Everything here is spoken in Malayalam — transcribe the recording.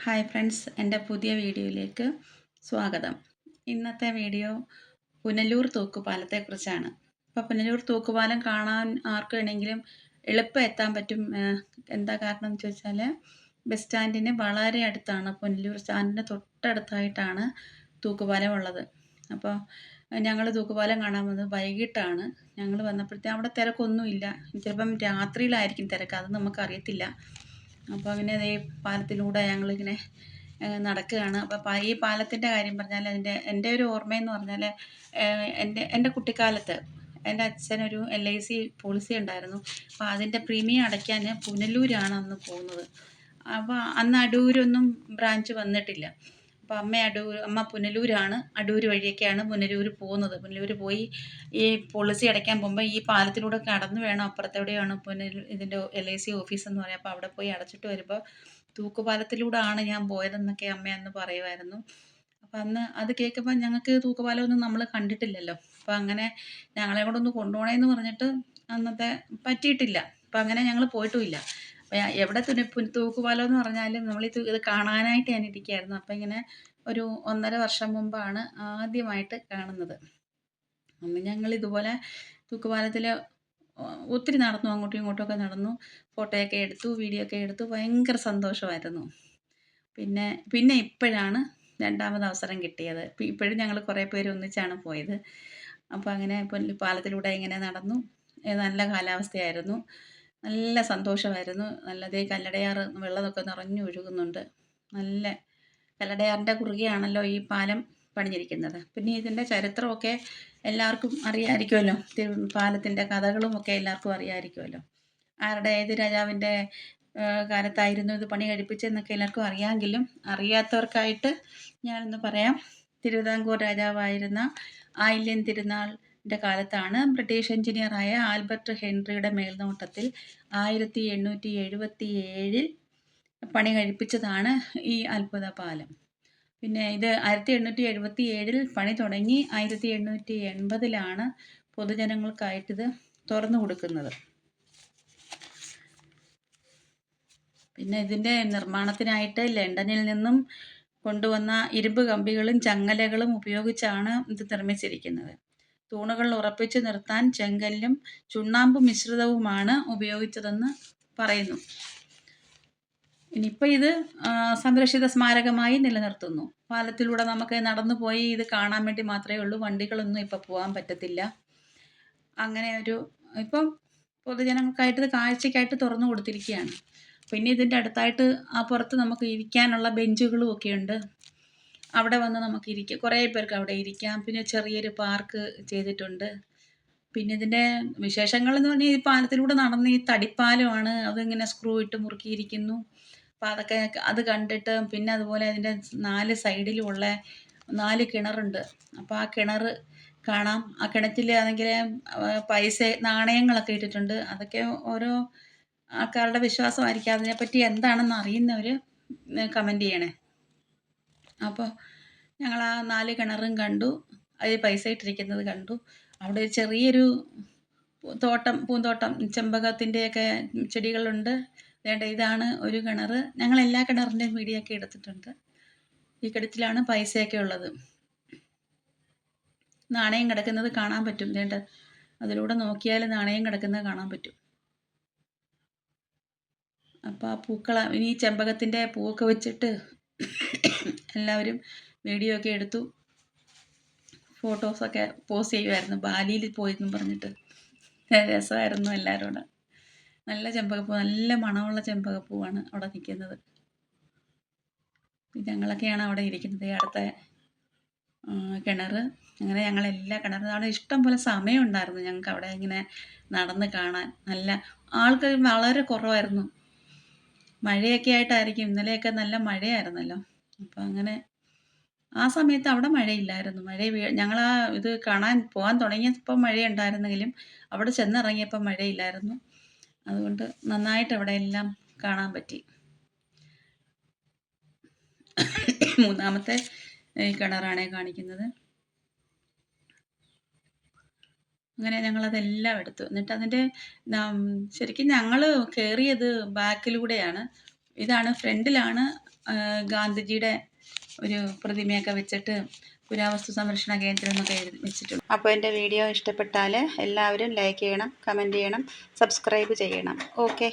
ഹായ് ഫ്രണ്ട്സ്, എൻ്റെ പുതിയ വീഡിയോയിലേക്ക് സ്വാഗതം. ഇന്നത്തെ വീഡിയോ പുനലൂർ തൂക്കുപാലത്തെക്കുറിച്ചാണ്. അപ്പോൾ പുനലൂർ തൂക്കുപാലം കാണാൻ ആർക്ക് വേണമെങ്കിലും എളുപ്പം എത്താൻ പറ്റും. എന്താ കാരണം എന്ന് ചോദിച്ചാൽ ബസ് സ്റ്റാൻഡിന് വളരെ അടുത്താണ്. പുനലൂർ സ്റ്റാൻഡിന് തൊട്ടടുത്തായിട്ടാണ് തൂക്കുപാലം ഉള്ളത്. അപ്പോൾ ഞങ്ങൾ തൂക്കുപാലം കാണാൻ വന്നത് വൈകിട്ടാണ്. ഞങ്ങൾ വന്നപ്പോഴത്തേക്കും അവിടെ തിരക്കൊന്നുമില്ല. ചിലപ്പം രാത്രിയിലായിരിക്കും തിരക്ക്, അത് നമുക്കറിയത്തില്ല. അപ്പോൾ അങ്ങനെ അതേ പാലത്തിലൂടെ ഞങ്ങളിങ്ങനെ നടക്കുകയാണ്. അപ്പോൾ ഈ പാലത്തിൻ്റെ കാര്യം പറഞ്ഞാൽ എൻ്റെ ഒരു ഓർമ്മയെന്ന് പറഞ്ഞാൽ എൻ്റെ കുട്ടിക്കാലത്ത് എൻ്റെ അച്ഛനൊരു LIC പോളിസി ഉണ്ടായിരുന്നു. അപ്പോൾ അതിൻ്റെ പ്രീമിയം അടയ്ക്കാൻ പുനലൂരാണ് അന്ന് പോകുന്നത്. അപ്പോൾ അന്ന് അടൂരൊന്നും ബ്രാഞ്ച് വന്നിട്ടില്ല. അപ്പോൾ അമ്മ പുനലൂരാണ്, അടൂർ വഴിയൊക്കെയാണ് പുനലൂർ പോകുന്നത്. പുനലൂർ പോയി ഈ പോളിസി അടയ്ക്കാൻ പോകുമ്പോൾ ഈ പാലത്തിലൂടെ കടന്നു വേണം, അപ്പുറത്തെവിടെയാണ് ഇതിൻ്റെ LIC ഓഫീസ് എന്ന് പറയും. അപ്പോൾ അവിടെ പോയി അടച്ചിട്ട് വരുമ്പോൾ തൂക്കുപാലത്തിലൂടെയാണ് ഞാൻ പോയതെന്നൊക്കെ അമ്മ അന്ന് പറയുമായിരുന്നു. അപ്പോൾ അന്ന് അത് കേൾക്കുമ്പോൾ ഞങ്ങൾക്ക് തൂക്കുപാലമൊന്നും നമ്മൾ കണ്ടിട്ടില്ലല്ലോ. അപ്പോൾ അങ്ങനെ ഞങ്ങളെ കൂടെ ഒന്ന് കൊണ്ടുപോകണമെന്ന് പറഞ്ഞിട്ട് അന്നത്തെ പറ്റിയിട്ടില്ല. അപ്പോൾ അങ്ങനെ ഞങ്ങൾ പോയിട്ടുമില്ല. അപ്പോൾ എവിടെ തൂക്കുപാലം എന്ന് പറഞ്ഞാലും നമ്മൾ ഇത് കാണാനായിട്ട് ഞാൻ ഇരിക്കുകയായിരുന്നു. അപ്പോൾ ഇങ്ങനെ ഒരു 1.5 വർഷം മുമ്പാണ് ആദ്യമായിട്ട് കാണുന്നത്. അന്ന് ഞങ്ങൾ ഇതുപോലെ തൂക്കുപാലത്തിൽ ഒത്തിരി നടന്നു, അങ്ങോട്ടും ഇങ്ങോട്ടുമൊക്കെ നടന്നു, ഫോട്ടോയൊക്കെ എടുത്തു, വീഡിയോ ഒക്കെ എടുത്തു. ഭയങ്കര സന്തോഷമായിരുന്നു. പിന്നെ ഇപ്പോഴാണ് രണ്ടാമത് അവസരം കിട്ടിയത്. ഇപ്പോഴും ഞങ്ങൾ കുറേ പേര് ഒന്നിച്ചാണ് പോയത്. അപ്പോൾ അങ്ങനെ പാലത്തിലൂടെ ഇങ്ങനെ നടന്നു. നല്ല കാലാവസ്ഥയായിരുന്നു, നല്ല സന്തോഷമായിരുന്നു. നല്ലതേ കല്ലടയാറ് വെള്ളമൊക്കെ നിറഞ്ഞു ഒഴുകുന്നുണ്ട്. നല്ല കല്ലടയാറിൻ്റെ കുറുകെയാണല്ലോ ഈ പാലം പണിഞ്ഞിരിക്കുന്നത്. പിന്നെ ഇതിൻ്റെ ചരിത്രമൊക്കെ എല്ലാവർക്കും അറിയാമായിരിക്കുമല്ലോ. പാലത്തിൻ്റെ കഥകളുമൊക്കെ എല്ലാവർക്കും അറിയാമായിരിക്കുമല്ലോ. ഏത് രാജാവിൻ്റെ കാലത്തായിരുന്നു ഇത് പണി കഴിപ്പിച്ചതെന്നൊക്കെ എല്ലാവർക്കും അറിയാമെങ്കിലും അറിയാത്തവർക്കായിട്ട് ഞാനൊന്ന് പറയാം. തിരുവിതാംകൂർ രാജാവായിരുന്ന ആയില്യം തിരുനാളിൻ്റെ കാലത്താണ് ബ്രിട്ടീഷ് എഞ്ചിനീയറായ ആൽബർട്ട് ഹെൻറിയുടെ മേൽനോട്ടത്തിൽ 1877 പണി കഴിപ്പിച്ചതാണ് ഈ അത്ഭുത പാലം. പിന്നെ ഇത് 1877 പണി തുടങ്ങി 1880 പൊതുജനങ്ങൾക്കായിട്ടിത് തുറന്നു കൊടുക്കുന്നത്. പിന്നെ ഇതിൻ്റെ നിർമ്മാണത്തിനായിട്ട് ലണ്ടനിൽ നിന്നും കൊണ്ടുവന്ന ഇരുമ്പ് കമ്പികളും ചങ്ങലകളും ഉപയോഗിച്ചാണ് ഇത് നിർമ്മിച്ചിരിക്കുന്നത്. തൂണുകൾ ഉറപ്പിച്ചു നിർത്താൻ ചെങ്കല്ലും ചുണ്ണാമ്പ് മിശ്രിതവുമാണ് ഉപയോഗിച്ചതെന്ന് പറയുന്നു. ഇനിയിപ്പോൾ ഇത് സംരക്ഷിത സ്മാരകമായി നിലനിർത്തുന്നു. പാലത്തിലൂടെ നമുക്ക് നടന്നു പോയി ഇത് കാണാൻ വേണ്ടി മാത്രമേ ഉള്ളൂ. വണ്ടികളൊന്നും ഇപ്പോൾ പോകാൻ പറ്റത്തില്ല. അങ്ങനെ ഇപ്പം പൊതുജനങ്ങൾക്കായിട്ട് ഇത് കാഴ്ചയ്ക്കായിട്ട് തുറന്നു കൊടുത്തിരിക്കുകയാണ്. പിന്നെ ഇതിൻ്റെ അടുത്തായിട്ട് പുറത്ത് നമുക്ക് ഇരിക്കാനുള്ള ബെഞ്ചുകളും ഒക്കെ ഉണ്ട്. അവിടെ വന്ന് നമുക്ക് ഇരിക്കാം, കുറേ പേർക്ക് അവിടെ ഇരിക്കാം. പിന്നെ ചെറിയൊരു പാർക്ക് ചെയ്തിട്ടുണ്ട്. പിന്നെ ഇതിൻ്റെ വിശേഷങ്ങളെന്ന് പറഞ്ഞാൽ ഈ പാലത്തിലൂടെ നടന്ന് ഈ തടിപ്പാലമാണ്, അതിങ്ങനെ സ്ക്രൂ ഇട്ട് മുറുക്കിയിരിക്കുന്നു. അപ്പോൾ അത് കണ്ടിട്ട് പിന്നെ അതുപോലെ അതിൻ്റെ 4 സൈഡിലുമുള്ള 4 കിണറുണ്ട്. അപ്പോൾ ആ കിണർ കാണാം. ആ കിണറ്റിലാണെങ്കിൽ പൈസ നാണയങ്ങളൊക്കെ ഇട്ടിട്ടുണ്ട്. അതൊക്കെ ഓരോ ആൾക്കാരുടെ വിശ്വാസമായിരിക്കും. അതിനെപ്പറ്റി എന്താണെന്ന് അറിയുന്നവർ കമൻറ്റ് ചെയ്യണേ. അപ്പോൾ ഞങ്ങൾ ആ 4 കിണറും കണ്ടു, അതിൽ പൈസ ഇട്ടിരിക്കുന്നത് കണ്ടു. അവിടെ ചെറിയൊരു പൂന്തോട്ടം ചെമ്പകത്തിൻ്റെയൊക്കെ ചെടികളുണ്ട്. ഇതാണ് ഒരു കിണർ. ഞങ്ങൾ എല്ലാ കിണറിൻ്റെയും വീഡിയോ ഒക്കെ എടുത്തിട്ടുണ്ട്. ഈ കിണറ്റിലാണ് പൈസയൊക്കെ ഉള്ളത്. നാണയം കിടക്കുന്നത് കാണാൻ പറ്റും. അതിലൂടെ നോക്കിയാൽ നാണയം കിടക്കുന്നത് കാണാൻ പറ്റും. അപ്പോൾ ആ ഇനി ചെമ്പകത്തിൻ്റെ പൂവൊക്കെ വെച്ചിട്ട് എല്ലാവരും വീഡിയോ ഒക്കെ എടുത്തു, ഫോട്ടോസൊക്കെ പോസ്റ്റ് ചെയ്യുമായിരുന്നു. ബാലിയിൽ പോയെന്നും പറഞ്ഞിട്ട് രസമായിരുന്നു എല്ലാവരും കൂടെ. നല്ല ചെമ്പകപ്പൂ, നല്ല മണമുള്ള ചെമ്പകപ്പൂവാണ് അവിടെ നിൽക്കുന്നത്. ഞങ്ങളൊക്കെയാണ് അവിടെ ഇരിക്കുന്നത്, അടുത്ത കിണർ. അങ്ങനെ ഞങ്ങളെല്ലാ കിണറും അവിടെ ഇഷ്ടം പോലെ സമയം ഉണ്ടായിരുന്നു ഞങ്ങൾക്ക് അവിടെ ഇങ്ങനെ നടന്ന് കാണാൻ. നല്ല ആൾക്കാർ വളരെ കുറവായിരുന്നു. മഴയൊക്കെ ആയിട്ടായിരിക്കും, ഇന്നലെയൊക്കെ നല്ല മഴയായിരുന്നല്ലോ. അപ്പോൾ അങ്ങനെ ആ സമയത്ത് അവിടെ മഴയില്ലായിരുന്നു. ഞങ്ങൾ ഇത് പോകാൻ തുടങ്ങിയപ്പോൾ മഴയുണ്ടായിരുന്നെങ്കിലും അവിടെ ചെന്നിറങ്ങിയപ്പോൾ മഴയില്ലായിരുന്നു. അതുകൊണ്ട് നന്നായിട്ട് അവിടെ എല്ലാം കാണാൻ പറ്റി. മൂന്നാമത്തെ കിണറാണ് കാണിക്കുന്നത്. അങ്ങനെ ഞങ്ങളതെല്ലാം എടുത്തു. എന്നിട്ട് അതിൻ്റെ ശരിക്കും ഞങ്ങൾ കയറിയത് ബാക്കിലൂടെയാണ്. ഇതാണ് ഫ്രണ്ടിലാണ് ഗാന്ധിജിയുടെ ഒരു പ്രതിമയൊക്കെ വെച്ചിട്ട് പുരാവസ്തു സംരക്ഷണ കേന്ദ്രം എന്നൊക്കെ വെച്ചിട്ടുണ്ട്. അപ്പോൾ എൻ്റെ വീഡിയോ ഇഷ്ടപ്പെട്ടാൽ എല്ലാവരും ലൈക്ക് ചെയ്യണം, കമൻറ്റ് ചെയ്യണം, സബ്സ്ക്രൈബ് ചെയ്യണം. ഓക്കെ.